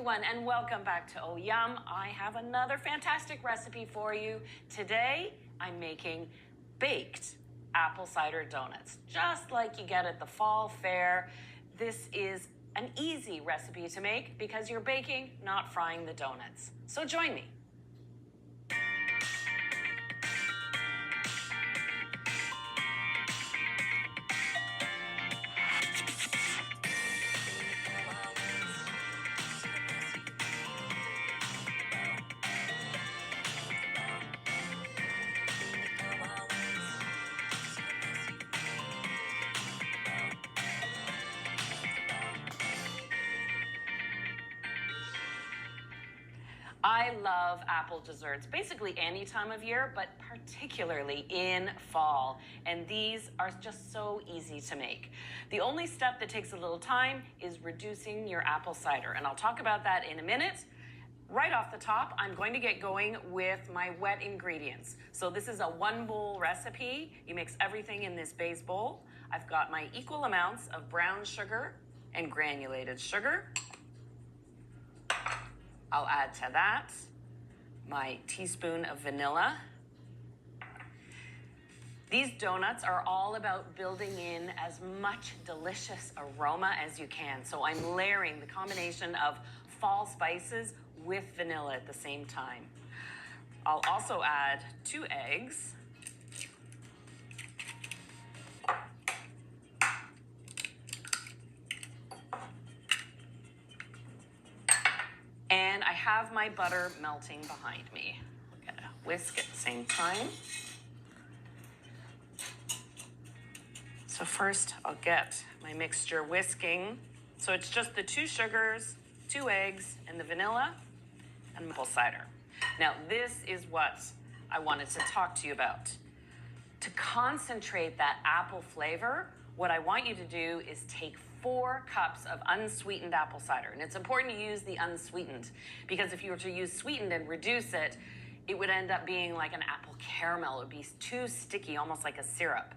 everyone, and welcome back to Oh Yum. I have another fantastic recipe for you. Today, I'm making baked apple cider donuts, just like you get at the fall fair. This is an easy recipe to make because you're baking, not frying the donuts. So join me. I love apple desserts, basically any time of year, but particularly in fall. And these are just so easy to make. The only step that takes a little time is reducing your apple cider. And I'll talk about that in a minute. Right off the top, I'm going to get going with my wet ingredients. So this is a 1-bowl recipe. You mix everything in this base bowl. I've got my equal amounts of brown sugar and granulated sugar. I'll add to that my teaspoon of vanilla. These donuts are all about building in as much delicious aroma as you can. So I'm layering the combination of fall spices with vanilla at the same time. I'll also add 2 eggs. And I have my butter melting behind me. I'm gonna whisk at the same time. So first I'll get my mixture whisking. So it's just the 2 sugars, 2 eggs, and the vanilla and maple cider. Now this is what I wanted to talk to you about. To concentrate that apple flavor, what I want you to do is take 4 cups of unsweetened apple cider. And it's important to use the unsweetened because if you were to use sweetened and reduce it, it would end up being like an apple caramel. It would be too sticky, almost like a syrup.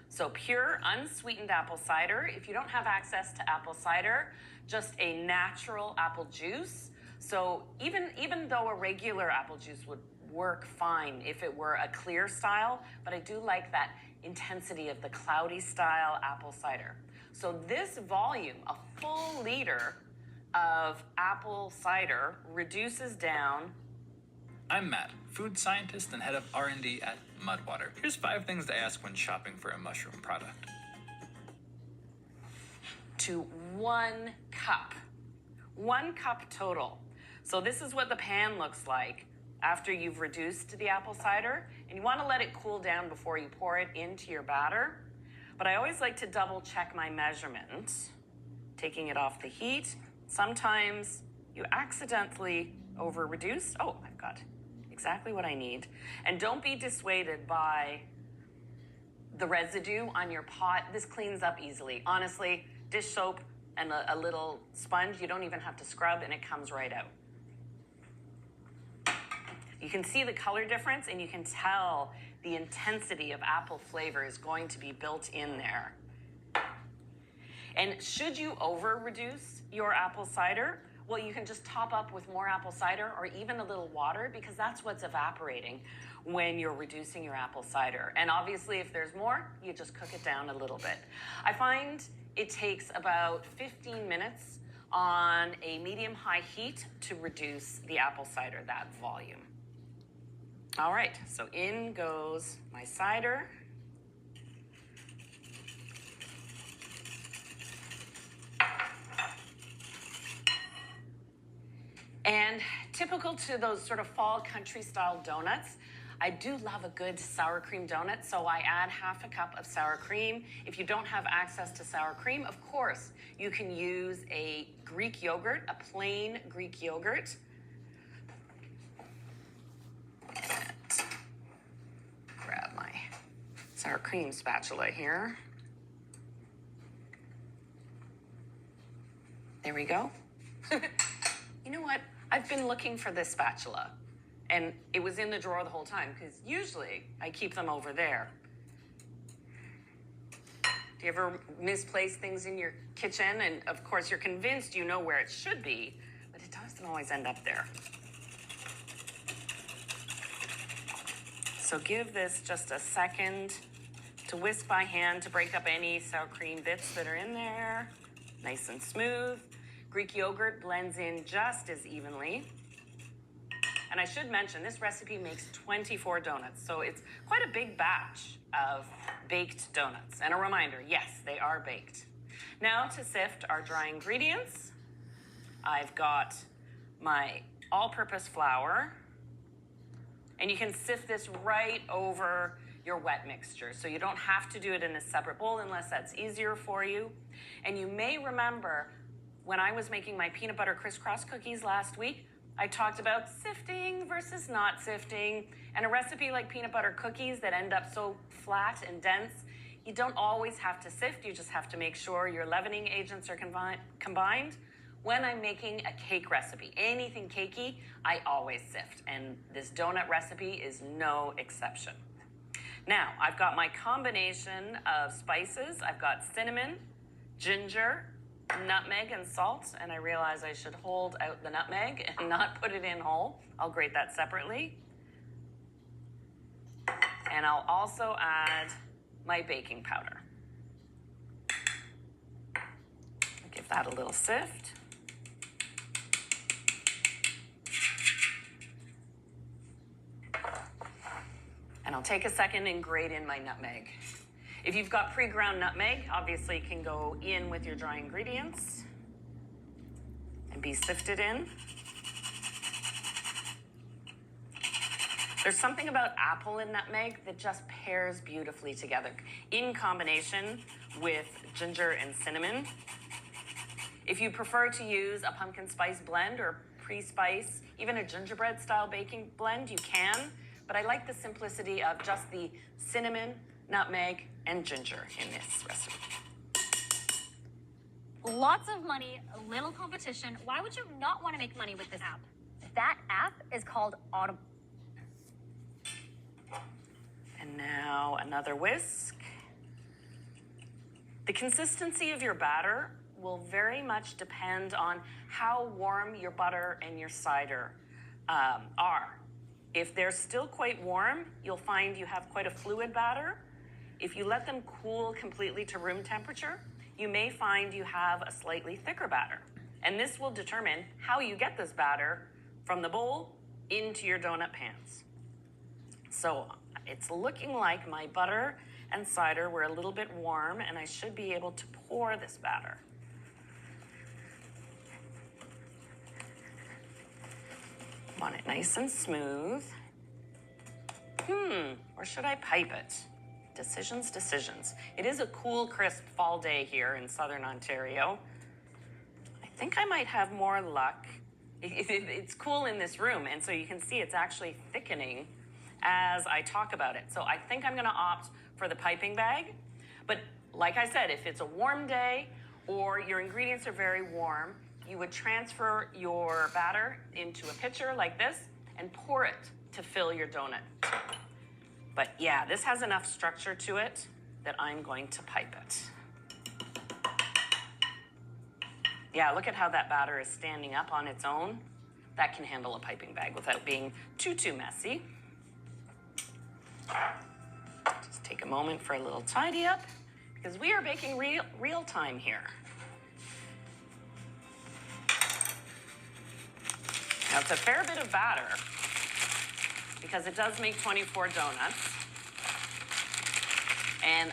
So pure unsweetened apple cider. If you don't have access to apple cider, just a natural apple juice. So even though a regular apple juice would work fine if it were a clear style, but I do like that intensity of the cloudy style apple cider. So this volume, a full liter of apple cider, reduces down. I'm Matt, food scientist and head of R&D at Mudwater. Here's 5 things to ask when shopping for a mushroom product. To 1 cup. 1 cup total. So this is what the pan looks like after you've reduced the apple cider. And you want to let it cool down before you pour it into your batter. But I always like to double check my measurements, taking it off the heat. Sometimes you accidentally over reduce. Oh, I've got exactly what I need. And don't be dissuaded by the residue on your pot. This cleans up easily. Honestly, dish soap and a little sponge, you don't even have to scrub and it comes right out. You can see the color difference and you can tell the intensity of apple flavor is going to be built in there. And should you over reduce your apple cider, well, you can just top up with more apple cider or even a little water because that's what's evaporating when you're reducing your apple cider. And obviously if there's more, you just cook it down a little bit. I find it takes about 15 minutes on a medium-high heat to reduce the apple cider, that volume. All right, so in goes my cider. And typical to those sort of fall country style donuts, I do love a good sour cream donut, so I add half a cup of sour cream. If you don't have access to sour cream, of course, you can use a Greek yogurt, a plain Greek yogurt. Grab my sour cream spatula here. There we go. You know what? I've been looking for this spatula, and it was in the drawer the whole time, because usually I keep them over there. Do you ever misplace things in your kitchen? And of course, you're convinced you know where it should be, but it does Doesn't always end up there. So give this just a second to whisk by hand to break up any sour cream bits that are in there. Nice and smooth. Greek yogurt blends in just as evenly. And I should mention, this recipe makes 24 donuts, so it's quite a big batch of baked donuts. And a reminder, yes, they are baked. Now to sift our dry ingredients, I've got my all-purpose flour, and you can sift this right over your wet mixture, so you don't have to do it in a separate bowl unless that's easier for you. And you may remember when I was making my peanut butter crisscross cookies last week, I talked about sifting versus not sifting, and a recipe like peanut butter cookies that end up so flat and dense, you don't always have to sift, you just have to make sure your leavening agents are combined. When I'm making a cake recipe, anything cakey, I always sift, and this donut recipe is no exception. Now, I've got my combination of spices. I've got cinnamon, ginger, nutmeg, and salt, and I realize I should hold out the nutmeg and not put it in whole. I'll grate that separately. And I'll also add my baking powder. Give that a little sift. And I'll take a second and grate in my nutmeg. If you've got pre-ground nutmeg, obviously it can go in with your dry ingredients and be sifted in. There's something about apple and nutmeg that just pairs beautifully together in combination with ginger and cinnamon. If you prefer to use a pumpkin spice blend or pre-spice, even a gingerbread style baking blend, you can. But I like the simplicity of just the cinnamon, nutmeg, and ginger in this recipe. Lots of money, a little competition. Why would you not want to make money with this app? That app is called Audible. And now another whisk. The consistency of your batter will very much depend on how warm your butter and your cider are. If they're still quite warm, you'll find you have quite a fluid batter. If you let them cool completely to room temperature, you may find you have a slightly thicker batter. And this will determine how you get this batter from the bowl into your donut pans. So it's looking like my butter and cider were a little bit warm, and I should be able to pour this batter. Want it nice and smooth. Or should I pipe it? Decisions. It is a cool, crisp fall day here in southern Ontario. I think I might have more luck. It's cool in this room, and so you can see it's actually thickening as I talk about it. So I think I'm gonna opt for the piping bag. But like I said, if it's a warm day or your ingredients are very warm, you would transfer your batter into a pitcher like this and pour it to fill your donut. But yeah, this has enough structure to it that I'm going to pipe it. Yeah, look at how that batter is standing up on its own. That can handle a piping bag without being too messy. Just take a moment for a little tidy up because we are baking real time here. Now, it's a fair bit of batter because it does make 24 donuts. And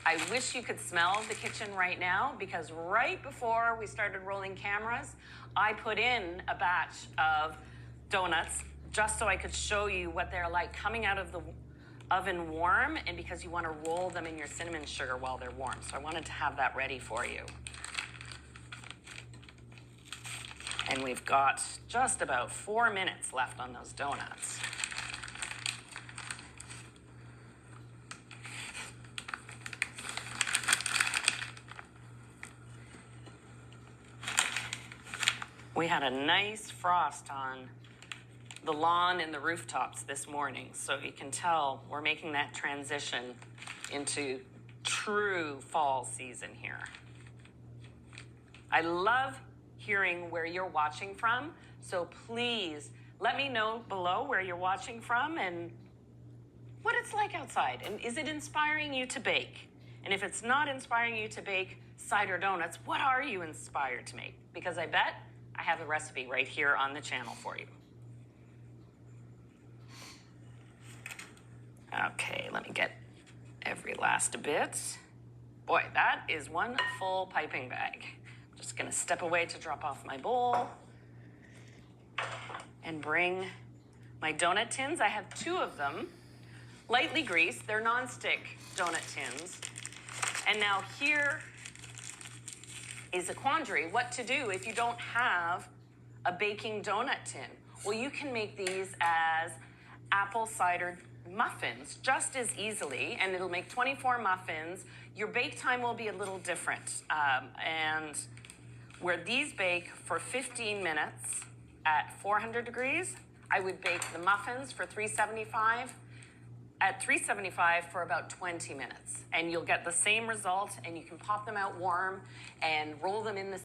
I wish you could smell the kitchen right now because right before we started rolling cameras, I put in a batch of donuts just so I could show you what they're like coming out of the oven warm, and because you want to roll them in your cinnamon sugar while they're warm. So I wanted to have that ready for you. And we've got just about 4 minutes left on those donuts. We had a nice frost on the lawn and the rooftops this morning, so you can tell we're making that transition into true fall season here. I love hearing where you're watching from. So please let me know below where you're watching from and what it's like outside. And is it inspiring you to bake? And if it's not inspiring you to bake cider donuts, what are you inspired to make? Because I bet I have a recipe right here on the channel for you. Okay, let me get every last bit. Boy, that is one full piping bag. I'm just gonna step away to drop off my bowl and bring my donut tins. I have 2 of them, lightly greased. They're non-stick donut tins. And now here is a quandary, what to do if you don't have a baking donut tin. Well, you can make these as apple cider muffins just as easily, and it'll make 24 muffins. Your bake time will be a little different. And where these bake for 15 minutes at 400 degrees, I would bake the muffins for 375 at 375 for about 20 minutes. And you'll get the same result, and you can pop them out warm and roll them in the